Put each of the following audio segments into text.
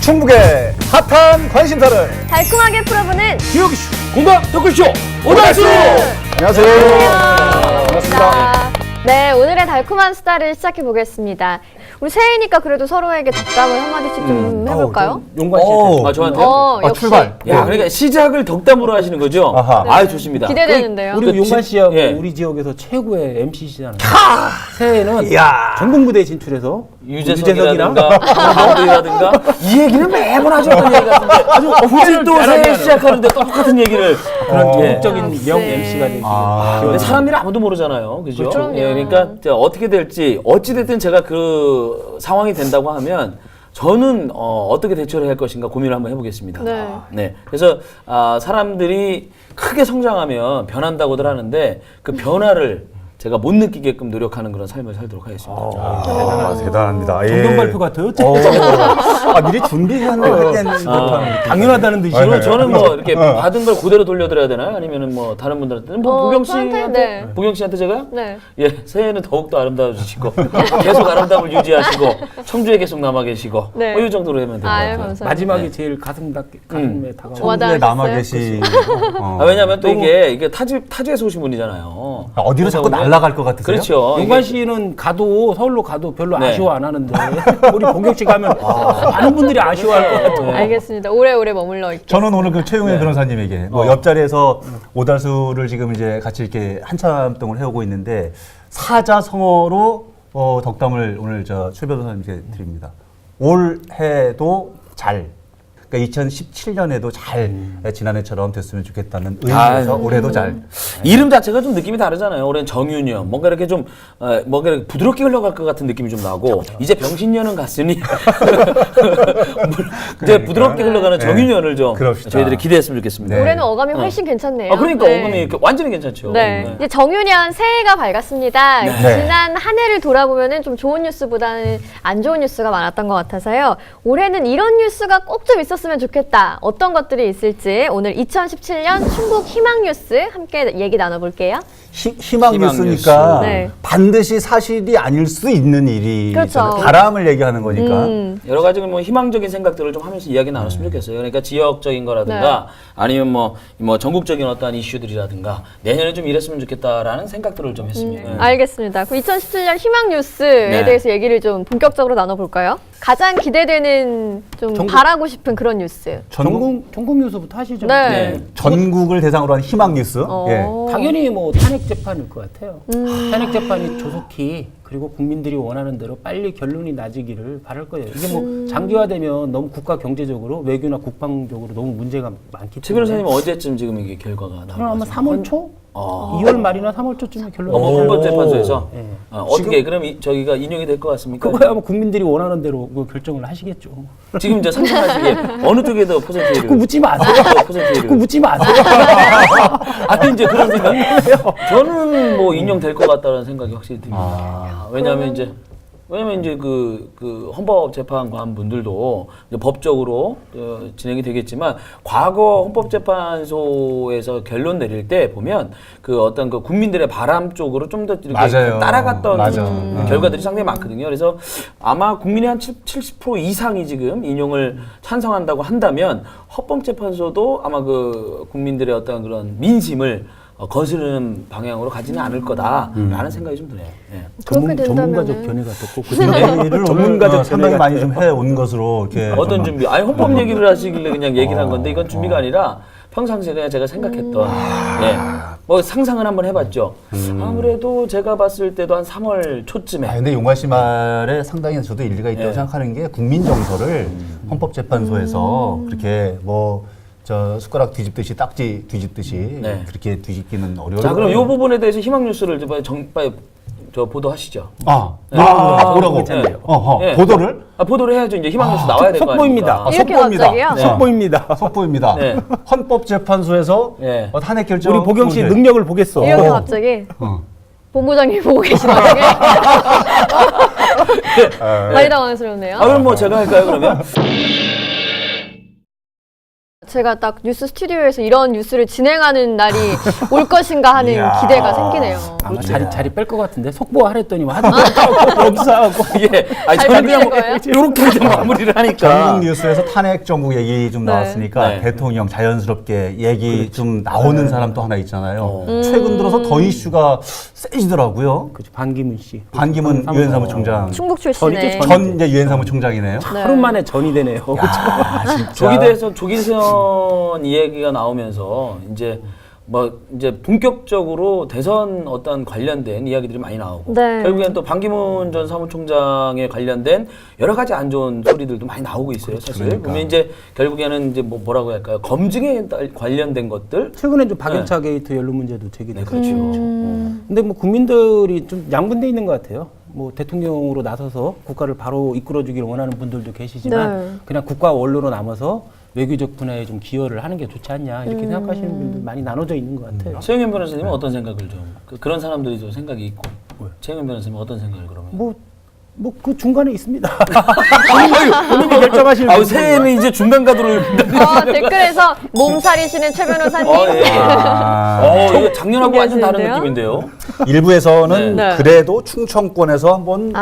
충북의 핫한 관심사를 달콤하게 풀어보는 지역 이슈 공감 토크쇼 오달수. 안녕하세요. 반갑습니다. 네, 오늘의 달콤한 수다를 시작해 보겠습니다. 우리 새해니까 그래도 서로에게 덕담을 한마디씩 좀 해볼까요? 용관 씨. 아, 저한테요? 역시 출발. 야, 그러니까 시작을 덕담으로 하시는 거죠? 아하. 네. 아, 좋습니다. 기대되는데요. 우리 우리 용관 씨하고 예. 우리 지역에서 최고의 MC시잖아요. 새해에는 이야. 전국 무대에 진출해서 유재석이라든가 정동이라든가 이 얘기는 매번 하죠. 그런 얘기 같은데 아주 굳이 또 새해 시작하는데 또 똑같은 얘기를 그런 예. 전국적인 명 역시. MC가 되기 근데 사람들이 아무도 모르잖아요. 그죠? 그럼요. 예, 그러니까 이제 어떻게 될지 어찌됐든 제가 그 상황이 된다고 하면 저는 어떻게 대처를 할 것인가 고민을 한번 해보겠습니다. 네. 그래서 사람들이 크게 성장하면 변한다고들 하는데 그 변화를 제가 못 느끼게끔 노력하는 그런 삶을 살도록 하겠습니다. 대단합니다. 정경 발표 같아요. 미리 준비한 당연하다는 듯이. 그리고 저는 뭐 이렇게 받은 걸 그대로 돌려드려야 되나요? 아니면은 뭐 다른 분들한테는 보경 저한테, 씨한테 네. 보경 씨한테 제가요? 네. 예, 새해는 더욱더 아름다워지시고 계속 아름다움을 유지하시고 청주에 계속 남아 계시고 네. 이 정도로 하면 될 것 아유, 같아요. 감사합니다. 마지막에 제일 가슴에 다가오는. 와닿으셨어요? 남아 계시. 왜냐하면 또 이게 타지에서 오신 분이잖아요. 어디로 자꾸 그래서 날아갈 것 같으세요? 그렇죠. 용관 이게 씨는 가도 서울로 가도 별로 네. 아쉬워 안 하는데 우리 봉경 씨 가면 많은 분들이 아쉬워할 것 같아요. 알겠습니다. 오래오래 머물러 있게. 저는 오늘 그 최용현 변호사님에게 뭐 옆자리에서 오달수를 지금 이제 같이 이렇게 한참 동안 해오고 있는데 사자성어로 덕담을 오늘 최 변호사님께 드립니다. 올해도 잘. 그러니까 2017년에도 잘 지난해처럼 됐으면 좋겠다는 의미에서 올해도 잘. 이름 자체가 좀 느낌이 다르잖아요. 올해는 정윤이요. 뭔가 이렇게 좀 뭔가 이렇게 부드럽게 흘러갈 것 같은 느낌이 좀 나고 이제 병신년은 갔으니 이제 부드럽게 흘러가는 정윤년을 좀 그럽시다. 저희들이 기대했으면 좋겠습니다. 네. 올해는 어감이 훨씬 괜찮네요. 그러니까 네. 어감이 완전히 괜찮죠. 네. 네. 이제 정유년 새해가 밝았습니다. 네. 지난 한 해를 돌아보면은 좀 좋은 뉴스보다는 안 좋은 뉴스가 많았던 것 같아서요. 올해는 이런 뉴스가 꼭 좀 있었으면 좋겠다. 어떤 것들이 있을지 오늘 2017년 충북 희망 뉴스 함께 얘기 나눠볼게요. 희망 희망 뉴스니까 뉴스. 네. 반드시 사실이 아닐 수 있는 일이 그렇죠. 바람을 얘기하는 거니까. 여러 가지 뭐 희망적인 생각들을 좀 하면서 이야기 나눴으면 좋겠어요. 그러니까 지역적인 거라든가 아니면 뭐 전국적인 어떠한 이슈들이라든가 내년에 좀 이랬으면 좋겠다라는 생각들을 좀 했습니다. 네. 알겠습니다. 그럼 2017년 희망 뉴스에 네. 대해서 얘기를 좀 본격적으로 나눠볼까요? 가장 기대되는 좀 바라고 싶은 그런 뉴스. 전국 뉴스부터 하시죠. 네. 네. 전국을 대상으로 한 희망 뉴스. 예. 당연히 뭐 탄핵 재판일 것 같아요. 탄핵 재판이 조속히 그리고 국민들이 원하는 대로 빨리 결론이 나지기를 바랄 거예요. 이게 뭐 장기화되면 너무 국가 경제적으로 외교나 국방적으로 너무 문제가 많기 최 때문에. 변호사님 언제쯤 지금 이게 결과가 그럼 아마 나올까요? 3월 초? 2월 말이나 3월 초쯤에 결론이 헌법재판소에서 네. 어떻게 그럼 저기가 인용이 될 것 같습니까? 그거야 뭐 국민들이 원하는 대로 그 결정을 하시겠죠. 지금 이제 상상하시기에 어느 쪽에 더 퍼센트를 자꾸 묻지 마세요. 자꾸 묻지 마세요. 아니 이제 그런 생각. 저는 뭐 인용될 것 같다는 생각이 확실히 듭니다. 왜냐하면 이제 그 헌법재판관 분들도 이제 법적으로 진행이 되겠지만 과거 헌법재판소에서 결론 내릴 때 보면 그 어떤 그 국민들의 바람 쪽으로 좀 더 이렇게 맞아요. 따라갔던 맞아. 결과들이 상당히 많거든요. 그래서 아마 국민의 한 70% 이상이 지금 인용을 찬성한다고 한다면 헌법재판소도 아마 그 국민들의 어떤 그런 민심을 거스르는 방향으로 가지는 않을 거다라는 생각이 좀 드네요. 예. 그렇게 전문가적 된다면은 견해가 떴고 그 준비를 전문가적 상당히 많이 좀 해온 것으로 이렇게 어떤 준비? 아니 헌법 얘기를 하시길래 그냥 얘기를 한 건데 이건 준비가 아니라 평상시에 그냥 제가 생각했던 뭐 상상을 한번 해봤죠. 아무래도 제가 봤을 때도 한 3월 초쯤에 근데 용관 씨 말에 상당히 저도 일리가 있다고 생각하는 게 국민 정서를 헌법재판소에서 그렇게 뭐 숟가락 뒤집듯이 딱지 뒤집듯이 그렇게 뒤집기는 어려워요. 자 그럼 이 부분에 대해서 희망 뉴스를 빨리 보도하시죠. 뭐라고? 예. 보도를? 보도를 해야죠. 이제 희망 뉴스 나와야 될 거 속보입니다. 아닙니까? 이렇게 속보입니다. 갑자기요? 네. 속보입니다. 속보입니다. 네. 헌법재판소에서 네. 탄핵 결정. 우리 보경 씨 능력을 보겠어. 이렇게 갑자기 본부장님 보고 계신 와중에 많이 당황스럽네요. 그럼 뭐 제가 할까요 그러면? 제가 딱 뉴스 스튜디오에서 이런 뉴스를 진행하는 날이 올 것인가 하는 이야. 기대가 생기네요. 아마 자리 뺄 것 같은데 속보하랬더니 하도 못하고 여기서 하고 예. 아니, 잘 저는 그냥 거예요? 이렇게 좀 마무리를 하니까. 전국 뉴스에서 탄핵 정국 얘기 좀 네. 나왔으니까 네. 대통령 자연스럽게 얘기 좀 나오는 사람 또 하나 있잖아요. 최근 들어서 더 이슈가 세지더라고요. 그렇죠. 반기문 씨. 반기문 유엔 사무총장. 충북 전이죠, 출신의 전. 전 이제 유엔 사무총장이네요. 네. 하루 만에 전이 되네요. 야, 진짜. 조기대에서 조기선 이야기가 나오면서 이제 뭐 이제 본격적으로 대선 어떤 관련된 이야기들이 많이 나오고 네. 결국엔 또 반기문 전 사무총장에 관련된 여러 가지 안 좋은 소리들도 많이 나오고 있어요. 사실 그러니까. 보면 이제 결국에는 이제 뭐라고 할까요? 검증에 관련된 것들. 최근에 좀 박영차 게이트 연루 문제도 제기되고. 네, 그렇죠. 근데 뭐 국민들이 좀 양분돼 있는 것 같아요. 뭐 대통령으로 나서서 국가를 바로 이끌어주길 원하는 분들도 계시지만 네. 그냥 국가 원로로 남아서 외교적 분야에 좀 기여를 하는 게 좋지 않냐 이렇게 생각하시는 분들 많이 나눠져 있는 것 같아요. 최영현 변호사님은 어떤 생각을 좀 그런 사람들이 좀 생각이 있고 최영현 변호사님은 어떤 생각을 그러면? 뭐 그 중간에 있습니다. 본인이 결정하시는 아우 새해는 이제 중간 가도를 댓글에서 몸살이시는 최 변호사님. 예. 이거 작년하고 완전 다른 얘기하시는데요? 느낌인데요. 일부에서는 네. 그래도 충청권에서 한번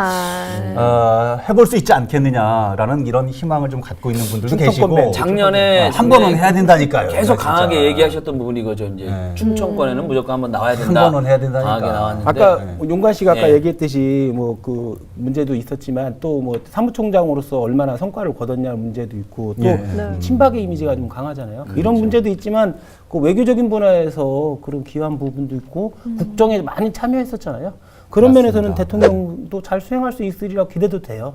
해볼 수 있지 않겠느냐라는 이런 희망을 좀 갖고 있는 분들도 충청권 계시고 작년에 한 번은 해야 된다니까요. 계속 진짜. 강하게 얘기하셨던 부분이 이거죠. 이제 네. 충청권에는 무조건 한번 나와야 된다. 한 번은 해야 된다니까. 강하게 나왔는데 아까 용관 씨가 아까 예. 얘기했듯이 뭐 그 문제도 있었지만 또 뭐 사무총장으로서 얼마나 성과를 거뒀냐 문제도 있고 또 예. 네. 친박의 이미지가 좀 강하잖아요. 이런 문제도 있지만 그 외교적인 분야에서 그런 기여한 부분도 있고 국정에 많이 참여했었잖아요. 그런 맞습니다. 면에서는 대통령도 잘 수행할 수 있으리라고 기대도 돼요.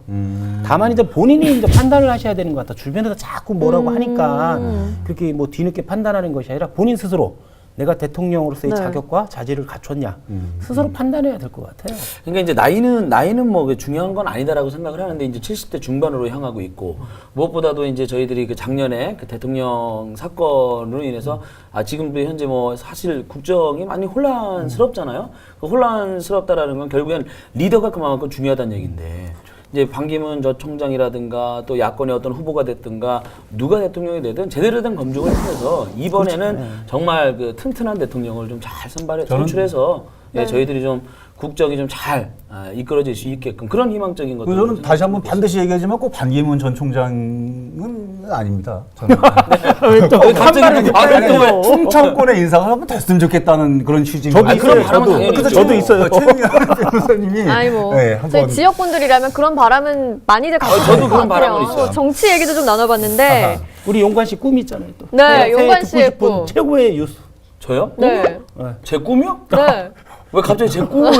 다만 이제 본인이 이제 판단을 하셔야 되는 것 같다. 주변에서 자꾸 뭐라고 하니까 그렇게 뭐 뒤늦게 판단하는 것이 아니라 본인 스스로 내가 대통령으로서의 네. 자격과 자질을 갖췄냐 스스로 판단해야 될 것 같아요. 그러니까 이제 나이는 뭐 중요한 건 아니다라고 생각을 하는데 이제 70대 중반으로 향하고 있고 무엇보다도 이제 저희들이 그 작년에 그 대통령 사건으로 인해서 지금도 현재 뭐 사실 국정이 많이 혼란스럽잖아요. 그 혼란스럽다라는 건 결국엔 리더가 그만큼 중요하다는 얘기인데. 이제 반기문 저 총장이라든가 또 야권의 어떤 후보가 됐든가 누가 대통령이 되든 제대로 된 검증을 통해서 이번에는 정말 그 튼튼한 대통령을 좀 잘 선출해서 예, 저희들이 좀 국정이 좀 잘 이끌어질 수 있게끔 그런 희망적인 것들. 저는 다시 한번 반드시 얘기하지만 꼭 반기문 전 총장은 아닙니다. 저는 갑자기 아니, 충청권의 인사가 한번 됐으면 좋겠다는 그런 취지인 저도 거예요. 그런 바람은 당연히 그래서 있죠. 저도 있어요. 최영현 변호사님이 아니 뭐 네, 저희 한번 지역 분들이라면 그런 바람은 많이들 갖고 저도 있는 것 그런 바람은 같아요. 있어요. 정치 얘기도 좀 나눠봤는데 우리 용관 씨 꿈이 있잖아요. 또. 네, 새해 용관 듣고 씨의 싶은 꿈. 최고의 뉴스. 저요? 네, 제 꿈이요? 네. 왜 갑자기 제 꿈을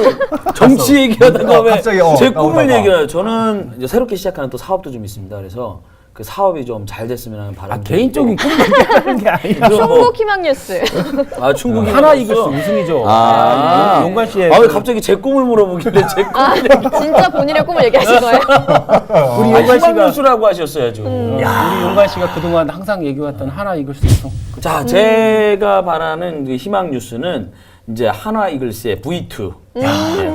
정치 얘기하다가 왜 갑자기, 제 꿈을 나오다가. 얘기해요? 저는 이제 새롭게 시작하는 또 사업도 좀 있습니다. 그래서 그 사업이 좀 잘 됐으면 하는 바람이 개인적인 꿈을 얘기하는 게 아니라 충북 희망 뉴스. 충북이 하나 이글스 우승이죠. 용관 씨의 왜 갑자기 제 꿈을 물어보길래 제 꿈을 진짜 본인의 꿈을 얘기하신 거예요? 우리 용관 씨가 희망뉴스라고 하셨어야죠. 우리 용관 씨가 그동안 항상 얘기해왔던 하나 이글스 우승. 자, 제가 바라는 그 희망 뉴스는 이제 한화 이글스의 V2. 네,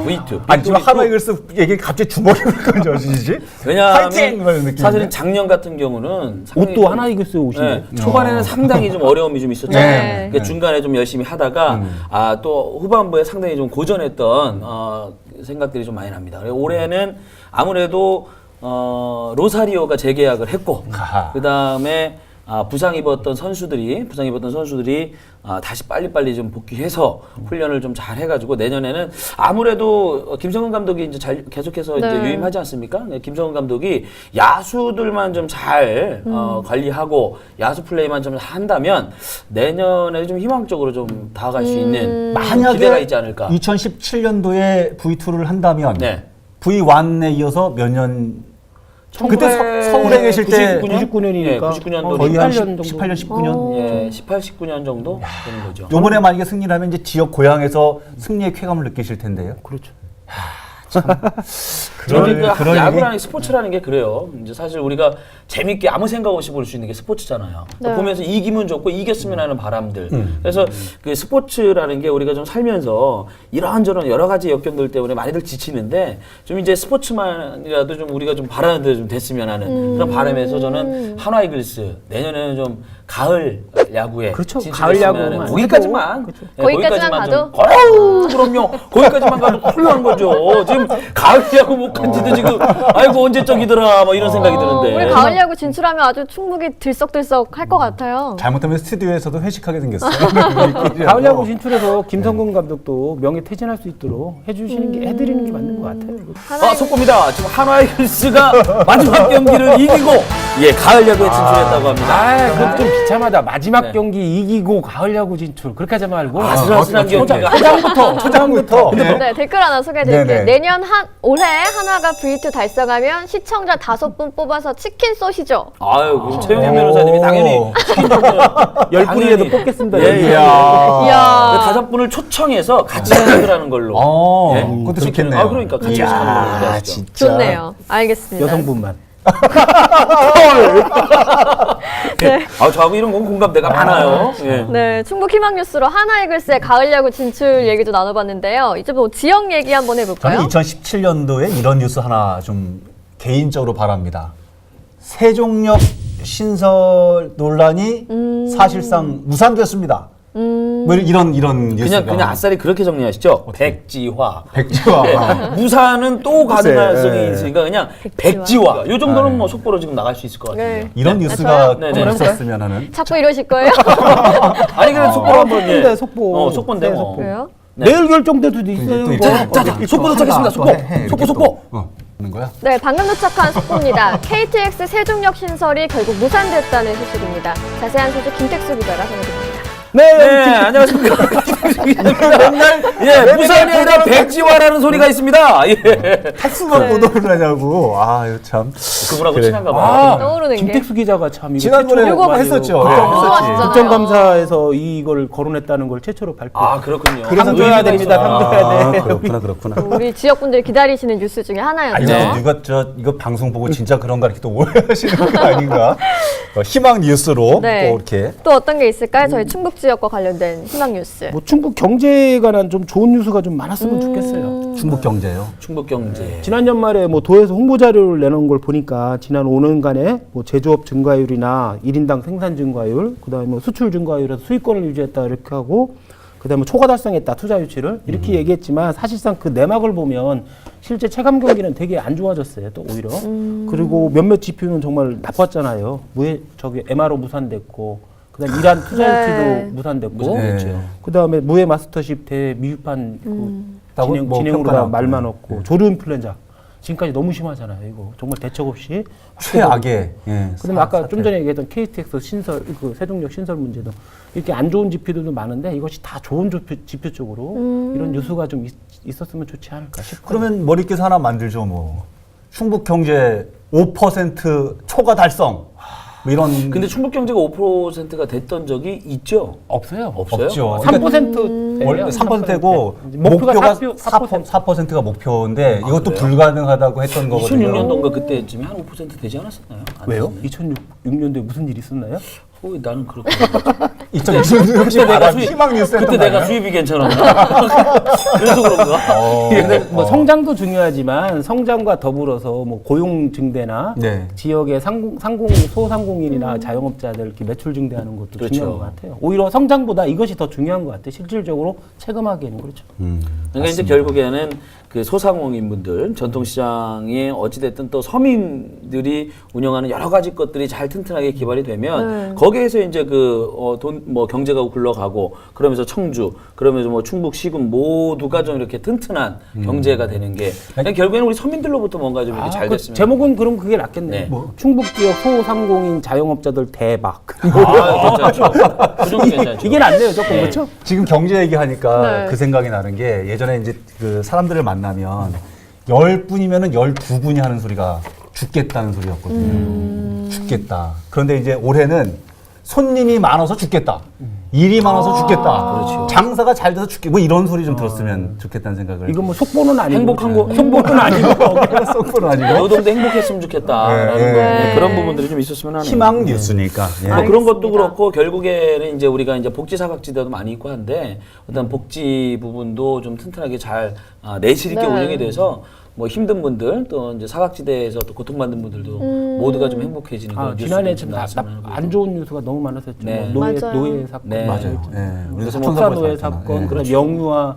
V2. 아니 지금 하나 이글스 얘기 갑자기 주먹이 불끈 져지지? 왜냐하면 파이팅! 이런 느낌인데? 사실은 작년 같은 경우는 상당히 옷도 좀- 하나 이글스 옷이네. 초반에는 상당히 좀 어려움이 좀 있었잖아요. 네. 그러니까 중간에 좀 열심히 하다가 또 후반부에 상당히 좀 고전했던 생각들이 좀 많이 납니다. 그리고 올해는 아무래도 로사리오가 재계약을 했고 아하. 그 다음에 부상 입었던 선수들이 다시 빨리빨리 좀 복귀해서 훈련을 좀 잘 해가지고 내년에는 아무래도 김성근 감독이 이제 계속해서 이제 네. 유임하지 않습니까? 네, 김성근 감독이 야수들만 좀 잘 관리하고 야수 플레이만 좀 한다면 내년에 좀 희망적으로 좀 다가갈 수 있는 기대가 만약에 있지 않을까? 2017년도에 V2를 한다면 네. V1에 이어서 몇 년 그때 서울에 계실 때 99년이니까 99년도 거의 한 18년 정도. 18년, 19년. 예, 18, 19년 정도 되는 거죠. 요번에 만약에 승리를 하면 이제 지역 고향에서 승리의 쾌감을 느끼실 텐데요. 그렇죠. 저는 그 그럴 야구라는 게 스포츠라는 게 그래요. 이제 사실 우리가 재밌게 아무 생각 없이 볼 수 있는 게 스포츠잖아요. 네. 보면서 이기면 좋고 이겼으면 하는 바람들. 그래서 그 스포츠라는 게 우리가 좀 살면서 이런저런 여러 가지 역경들 때문에 많이들 지치는데 좀 이제 스포츠만이라도 좀 우리가 좀 바라는 대로 좀 됐으면 하는 그런 바람에서 저는 한화 이글스 내년에는 좀 가을 야구에 그렇죠. 진출했으면 가을 야구만 하는 거기까지만 그렇죠. 예, 거기까지만 좀- 가도? 아유, 그럼요. 거기까지만 가도 훌륭한 거죠. 지금 가을 야구 못 간지도 지금 아이고 언제적이더라 뭐 이런 생각이 드는데. 우리 가을 야구 진출하면 아주 충북이 들썩들썩 할 것 같아요. 잘못하면 스튜디오에서도 회식하게 생겼어요. 가을 야구 진출해서 김성근 감독도 명예 퇴진할 수 있도록 해주시는 게 해드리는 게 맞는 것 같아요. 속보입니다. 지금 한화 이글스가 마지막 경기를 이기고 예 가을 야구에 진출했다고 합니다. 아, 그것도 좀 비참하다. 마지막 네. 경기 이기고 가을 야구 진출 그렇게 하지 말고 아슬아슬한 경기가 초장부터. 네, 댓글 하나 소개해드릴게요. 네네. 내년 올해 한화가 V2 달성하면 시청자 5분 뽑아서 치킨 쏘시죠. 아유 그럼 최영현 변호사님이 당연히 치킨 좀 10분이라도 뽑겠습니다. 예. 이야. 5분을 초청해서 같이 해결하는 걸로. 어, 예? 그것도 좋겠네요. 아 그러니까 같이 해서 하는 걸로 얘기하시죠. 좋네요. 알겠습니다. 여성분만. 아 저하고 이런 건 공감대가 많아요. 예. 네, 충북 희망 뉴스로 한화 이글스의 가을 야구 진출 얘기도 나눠봤는데요. 이제 뭐 지역 얘기 한번 해볼까요? 저는 2017년도에 이런 뉴스 하나 좀 개인적으로 바랍니다. 세종역 신설 논란이 사실상 무산됐습니다. 뭐 이런 뉴스가. 그냥 아싸리 그렇게 정리하시죠. 백지화. 백지화. 무사는 또 가능성이 예. 있으니까 그냥 백지화. 백지화. 요 정도는 뭐 속보로 지금 나갈 수 있을 것 같아요. 네. 이런 저요? 뉴스가 네, 꼭 네. 있었으면 하는. 자꾸 이러실 거예요? 아니 그래 속보로 한번 속보인데, 속보. 속보인데 네, 뭐. 속보. 그래요? 네. 내일 결정될 수도 있어요. 또 이거. 있죠. 자, 속보 도착했습니다. 속보. 속보. 하는 거야? 네, 방금 도착한 속보입니다. KTX 세종역 신설이 결국 무산됐다는 소식입니다. 자세한 소식 김택수 기자가 전해드립니다. 네, 네, 안녕하십니까. 맨날 예, 무산이 아니라 백지화라는 소리가 있습니다. 예. 탁수만 보도를 하냐고. 아, 이거 참. 그분하고 그래. 친한가 봐요. 아, 떠오르는 게. 김택수 기자가 참 이거 지난번에 최초로 이거 많이 했었죠. 국정- 네, 했었지. 국정감사에서 이걸 거론했다는 걸 최초로 발표. 아 그렇군요. 그래서 의미가 줘야 됩니다. 있었구나. 삼줘야 돼. 그렇구나. 우리 지역분들이 기다리시는 뉴스 중에 아니, 하나였죠. 네. 이거 방송 보고 진짜 그런가 이렇게 또 오해하시는 거 아닌가? 희망 뉴스로 네. 또 이렇게. 또 어떤 게 있을까요? 저희 충북 지역과 관련된 희망 뉴스. 뭐 충북 경제에 관한 좀 좋은 뉴스가 좀 많았으면 좋겠어요. 충북 경제요. 충북 경제. 지난 연말에 뭐 도에서 홍보 자료를 내놓은 걸 보니까 지난 5년간의 뭐 제조업 증가율이나 1인당 생산 증가율, 그다음에 뭐 수출 증가율에서 수익권을 유지했다 이렇게 하고, 그다음에 초과 달성했다 투자 유치를 이렇게 얘기했지만 사실상 그 내막을 보면 실제 체감 경기는 되게 안 좋아졌어요. 또 오히려 그리고 몇몇 지표는 정말 나빴잖아요. MRO 무산됐고. 그다음 이란 투자 유치도 네. 무산됐고, 무산됐죠. 그다음에 무해 마스터십 대 미흡한 뭐 진행으로 평가 다 나왔고. 말만 없고 조류 인플루엔자 지금까지 너무 심하잖아요. 이거 정말 대책 없이 최악의. 예, 그다음에 아까 좀 전에 얘기했던 KTX 신설 그 세종역 신설 문제도 이렇게 안 좋은 지표들도 많은데 이것이 다 좋은 지표 쪽으로 이런 뉴스가 좀 있었으면 좋지 않을까 싶어요. 그러면 머릿기사 하나 만들죠, 뭐. 충북 경제 5% 초과 달성. 뭐 이런. 근데 충북 경제가 5%가 됐던 적이 있죠? 없어요. 없어요? 없죠. 3%예요. 원래 3%고 목표가 목표가 4%. 4%가 목표인데 이것도 그래요? 불가능하다고 했던 거거든요. 2006년도인가 그때쯤에 한 5% 되지 않았었나요? 안 왜요? 됐었나요? 2006년도에 무슨 일이 있었나요? 나는 그렇게 2006년 혹시 말한 희망 뉴스 그때 내가 수입이 괜찮았나? 그래서 그런가? 근데 뭐 성장도 중요하지만 성장과 더불어서 뭐 고용 증대나 네. 지역의 소상공인이나 자영업자들 이렇게 매출 증대하는 것도 그렇죠. 중요한 것 같아요. 오히려 성장보다 이것이 더 중요한 것 같아요. 실질적으로 체감하기에는 그렇죠. 그러니까 이제 결국에는 그 소상공인분들, 전통시장에 어찌됐든 또 서민들이 운영하는 여러 가지 것들이 잘 튼튼하게 개발이 되면 거기에서 이제 돈 뭐 경제가 굴러가고 그러면서 청주, 그러면서 뭐 충북 시군 모두가 좀 이렇게 튼튼한 경제가 되는 게 그냥 결국에는 우리 서민들로부터 뭔가 좀 이렇게 잘 그 됐으면. 제목은 그럼 그게 낫겠네. 네. 뭐 충북 지역 소상공인 자영업자들 대박. 괜찮죠. 그 정도 괜찮죠. 이게 낫네요, 조금 그렇죠? 지금 경제 얘기하니까 네. 그 생각이 나는 게 예전에 이제 그 사람들을 만나면 10분이면은 12분이 하는 소리가 죽겠다는 소리였거든요. 죽겠다. 그런데 이제 올해는 손님이 많아서 죽겠다. 일이 많아서 죽겠다. 그렇죠. 장사가 잘 돼서 죽겠. 뭐 이런 소리 좀 들었으면 좋겠다는 생각을. 이건 뭐 속보는 아니고 행복한 거 속보는 아니고 속보는 아니고 노동도 행복했으면 좋겠다라는 네, 거. 네. 그런 부분들이 좀 있었으면 하네요. 희망 뉴스니까. 예. 뭐 그런 것도 알겠습니다. 그렇고 결국에는 이제 우리가 이제 복지 사각지대도 많이 있고 한데 어떤 복지 부분도 좀 튼튼하게 잘 내실 있게 네. 운영이 돼서 뭐 힘든 분들 또 이제 사각지대에서 또 고통받는 분들도 모두가 좀 행복해지는 그런 지난해 뉴스들이 좀 나왔으면 하고 안 좋은 뉴스가 너무 많았었죠. 네. 뭐 맞아요. 노예 사건, 네. 맞아요. 예. 그래서 우리가 뭐 석사 노예 사건 사건, 예. 그런 영유아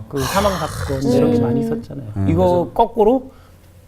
그 사망 사건 이런 게 많이 있었잖아요. 이거 거꾸로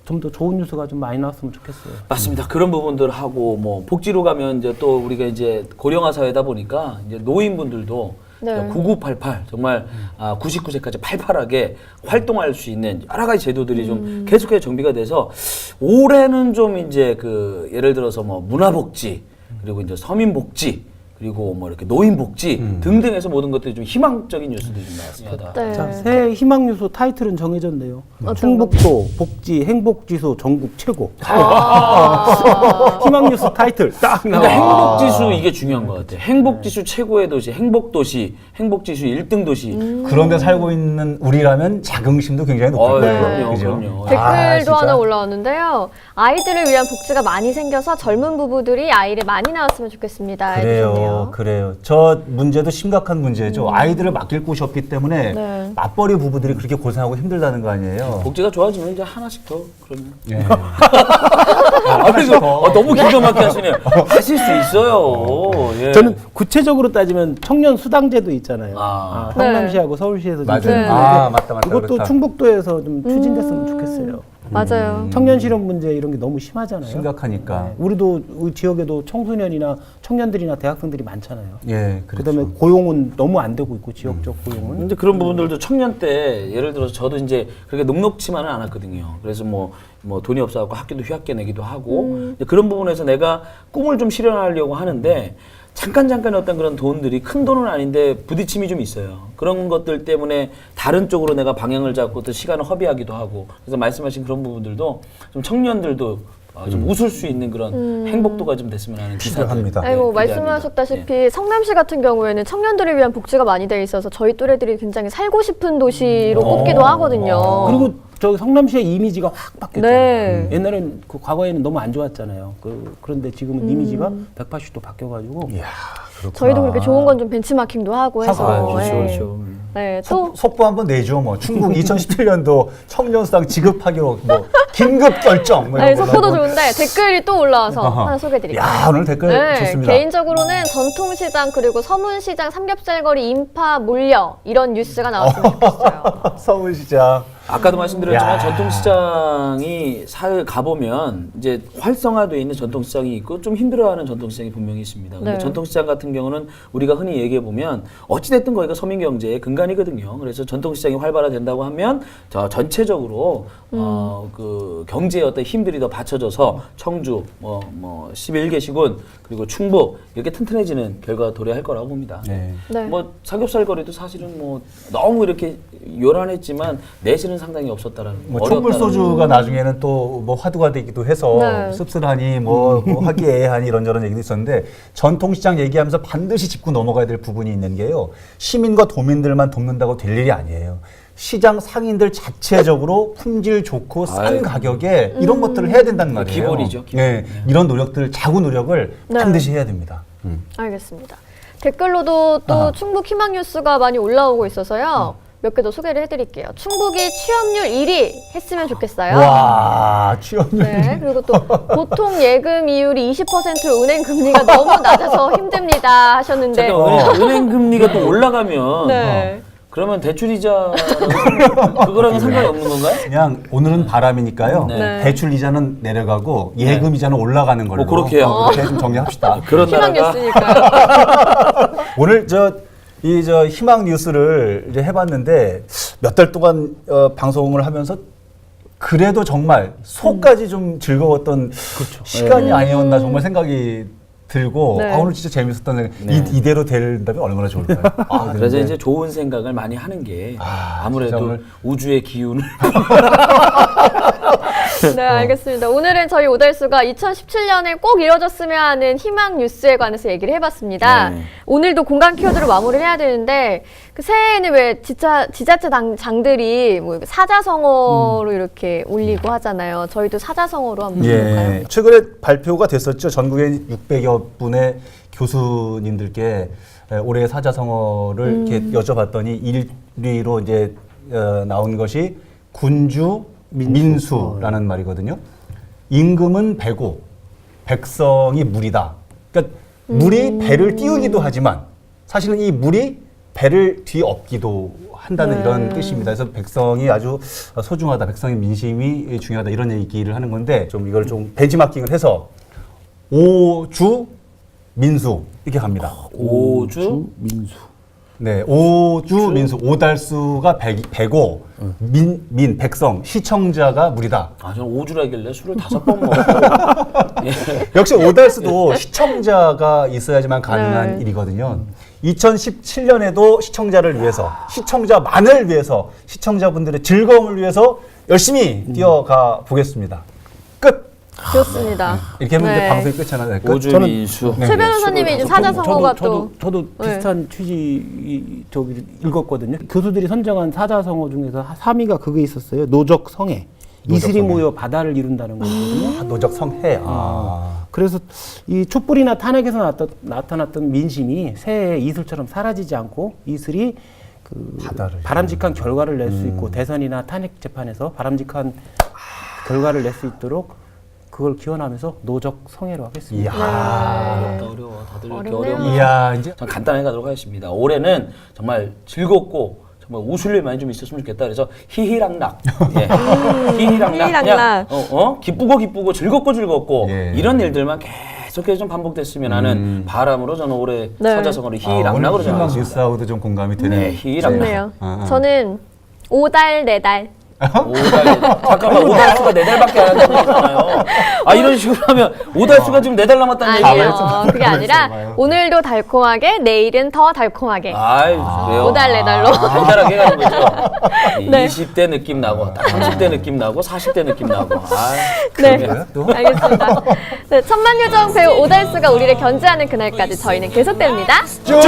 좀 더 좋은 뉴스가 좀 많이 나왔으면 좋겠어요. 맞습니다. 그런 부분들 하고 뭐 복지로 가면 이제 또 우리가 이제 고령화 사회다 보니까 이제 노인분들도 네. 9988 정말 99세까지 팔팔하게 활동할 수 있는 여러 가지 제도들이 좀 계속해서 정비가 돼서 올해는 좀 이제 그 예를 들어서 뭐 문화복지 그리고 이제 서민복지 그리고 뭐 이렇게 노인복지 등등해서 모든 것들이 좀 희망적인 뉴스들이 좀 나왔습니다. 네. 자, 새해 희망 뉴스 타이틀은 정해졌네요. 어떤 충북도 복지 행복지수 전국 최고. 아. 희망 뉴스 타이틀 딱 그러니까 나와. 행복지수 이게 중요한 것 같아요. 행복지수 최고의 도시, 행복도시, 행복지수 1등 도시. 그런데 살고 있는 우리라면 자긍심도 굉장히 높을 네. 거예요. 그럼요, 그죠? 그럼요. 댓글도 진짜. 하나 올라왔는데요. 아이들을 위한 복지가 많이 생겨서 젊은 부부들이 아이를 많이 낳았으면 좋겠습니다. 해주셨네요. 그래요. 저 문제도 심각한 문제죠. 아이들을 맡길 곳이 없기 때문에 네. 맞벌이 부부들이 그렇게 고생하고 힘들다는 거 아니에요. 복지가 좋아지면 이제 하나씩 더 그러면. 예. 그래서 너무 기가 막히게 하시네요. 하실 수 있어요. 예. 저는 구체적으로 따지면 청년 수당제도 있잖아요. 아. 성남시하고 서울시에서 좀 맞아요. 네. 아, 맞다. 이것도 그렇다. 충북도에서 좀 추진됐으면 좋겠어요. 맞아요. 청년 실업 문제 이런 게 너무 심하잖아요. 심각하니까. 우리도 우리 지역에도 청소년이나 청년들이나 대학생들이 많잖아요. 예, 그렇죠. 그다음에 고용은 너무 안 되고 있고 지역적 고용은. 근데 그런 부분들도 청년 때 예를 들어서 저도 이제 그렇게 녹록치만은 않았거든요. 그래서 뭐 돈이 없어갖고 학교도 휴학계 내기도 하고 이제 그런 부분에서 내가 꿈을 좀 실현하려고 하는데 잠깐 어떤 그런 돈들이 큰 돈은 아닌데 부딪힘이 좀 있어요. 그런 것들 때문에 다른 쪽으로 내가 방향을 잡고 또 시간을 허비하기도 하고 그래서 말씀하신 그런 부분들도 좀 청년들도 좀 웃을 수 있는 그런 행복도가 좀 됐으면 하는 필요합니다. 기사들. 아니 뭐 기대합니다. 말씀하셨다시피 예. 성남시 같은 경우에는 청년들을 위한 복지가 많이 돼 있어서 저희 또래들이 굉장히 살고 싶은 도시로 꼽기도 하거든요. 그리고 저 성남시의 이미지가 확 바뀌었잖아요. 네. 옛날엔 그 과거에는 너무 안 좋았잖아요. 그런데 지금은 이미지가 180도 바뀌어가지고 이야, 그렇구나. 저희도 그렇게 좋은 건 좀 벤치마킹도 하고 해서. 하고, 그렇죠, 예. 그렇죠. 네, 또 속보 한번 내죠. 뭐 충북 2017년도 청년수당 지급하기로 뭐 긴급 결정. 뭐 네, 이런 걸로 속보도 한번. 좋은데 댓글이 또 올라와서 어허. 하나 소개해드릴게요. 야, 오늘 댓글 좋습니다. 개인적으로는 전통시장 그리고 서문시장 삼겹살거리 인파 몰려 이런 뉴스가 나왔으면 좋겠어요. 서울시장. 아까도 말씀드렸지만 야. 전통시장이 사회 가보면 이제 활성화되어 있는 전통시장이 있고 좀 힘들어하는 전통시장이 분명히 있습니다. 근데 네. 전통시장 같은 경우는 우리가 흔히 얘기해 보면 어찌됐든 거기가 서민경제의 근간이거든요. 그래서 전통시장이 활발화된다고 하면 전체적으로 그 경제의 어떤 힘들이 더 받쳐져서 청주, 뭐 11개 시군 그리고 충북 이렇게 튼튼해지는 결과가 도래할 거라고 봅니다. 네. 네. 뭐 삼겹살 거리도 사실은 뭐 너무 이렇게 요란했지만 내실은 상당히 없었다라는 뭐 어렵다라는 촛불 소주가 나중에는 또 뭐 화두가 되기도 해서 네. 씁쓸하니 뭐 화기애애하니 이런저런 얘기도 있었는데 전통시장 얘기하면서 반드시 짚고 넘어가야 될 부분이 있는 게요. 시민과 도민들만 돕는다고 될 일이 아니에요. 시장 상인들 자체적으로 품질 좋고 싼 아이고. 가격에 이런 것들을 해야 된단 말이에요. 기본이죠, 기본. 네, 이런 노력들, 자구 노력을 네. 반드시 해야 됩니다. 알겠습니다. 댓글로도 또 아하. 충북 희망 뉴스가 많이 올라오고 있어서 몇 개 더 소개를 해드릴게요. 충북이 취업률 1위 했으면 좋겠어요. 와, 취업률. 네, 그리고 또 보통 예금 이율이 20% 은행 금리가 너무 낮아서 힘듭니다 하셨는데. 잠깐 은행 금리가 또 올라가면 네. 그러면 대출이자 그거랑은 상관이 없는 건가요? 그냥 오늘은 바람이니까요. 네. 대출 이자는 내려가고 예금 이자는 올라가는 걸로. 뭐 그렇게 해요. 그렇게 좀 정리합시다. 그런 희망 나라가 뉴스니까요. 오늘 저 희망 뉴스를 이제 해봤는데 몇 달 동안 방송을 하면서 그래도 정말 속까지 좀 즐거웠던 시간이 아니었나 정말 생각이 들고 네. 오늘 진짜 재밌었던 생각. 네. 이대로 된다면 얼마나 좋을까요? 그래서 근데 이제 좋은 생각을 많이 하는 게 진짜 아무래도 오늘 우주의 기운을 네, 알겠습니다. 오늘은 저희 오달수가 2017년에 꼭 이뤄졌으면 하는 희망 뉴스에 관해서 얘기를 해봤습니다. 네. 오늘도 공간 키워드를 마무리를 해야 되는데 그 새해에는 왜 지자체 장들이 뭐 사자성어로 이렇게 올리고 하잖아요. 저희도 사자성어로 한번 볼까요? 예. 최근에 발표가 됐었죠. 전국의 600여 분의 교수님들께 올해 사자성어를 이렇게 여쭤봤더니 1위로 이제 나온 것이 군주 민수라는 말이거든요. 임금은 배고 백성이 물이다. 그러니까 물이 배를 띄우기도 하지만 사실은 이 물이 배를 뒤엎기도 한다는 이런 뜻입니다. 그래서 백성이 아주 소중하다. 백성의 민심이 중요하다. 이런 얘기를 하는 건데 좀 이걸 좀 벤치마킹을 해서 오주 민수 이렇게 갑니다. 오주 민수. 네, 오주 민수 오달수가 배고 백성 시청자가 물이다. 아, 저는 오주라길래 술을 5번 먹었고. 예. 역시 오달수도 시청자가 있어야지만 가능한 네. 일이거든요. 2017년에도 시청자를 위해서, 시청자만을 위해서, 시청자분들의 즐거움을 위해서 열심히 뛰어가 보겠습니다. 끝! 좋습니다. 이렇게 하면 이제 네. 방송이 끝이 나요. 끝. 오주 민수. 네. 최 변호사님이 이제 사자성어가 또 저도 비슷한 취지 저기 읽었거든요. 교수들이 선정한 사자성어 중에서 3위가 그게 있었어요. 노적성해. 이슬이 노적성해. 모여 바다를 이룬다는 거거든요. 노적 성해. 그래서 이 촛불이나 탄핵에서 나타났던 민심이 새해에 이슬처럼 사라지지 않고 이슬이 그 바다를 바람직한 결과를 낼 수 있고 대선이나 탄핵 재판에서 바람직한 결과를 낼 수 있도록 그걸 기원하면서 노적 성애로 하겠습니다. 이야. 어려워. 다들 이렇게 어렵네요. 어려워. 이야, 이제. 전 간단하게 가도록 하겠습니다. 올해는 정말 즐겁고 정말 웃을 일 많이 좀 있었으면 좋겠다. 그래서 희희락락. 예. 희희락락. 그냥 기쁘고 즐겁고 예. 이런 일들만 계속해서 좀 반복됐으면 하는 바람으로 저는 올해 네. 사자성어를 오늘 희희락락으로 희망 정했습니다. 뉴스하고도 좀 공감이 되네요. 네, 희희락락. 좋네요. 아. 저는 5달, 4달. 5달, 잠깐만, 5달수가 4달밖에 안 한다는 얘기잖아요. 아, 이런 식으로 하면 5달수가 지금 4달 남았다는 얘기예요? 아니요. 그게 아니라 오늘도 달콤하게, 내일은 더 달콤하게. 아이, 왜요? 5달, 4달로. 달달하게 가는 거죠. 네. 20대 느낌 나고, 30대 느낌 나고, 40대 느낌 나고. 아이, 네, 그러게요, 또. 알겠습니다. 네, 천만요정 배우 오달수가 우리를 견제하는 그날까지 저희는 계속됩니다. 쭉!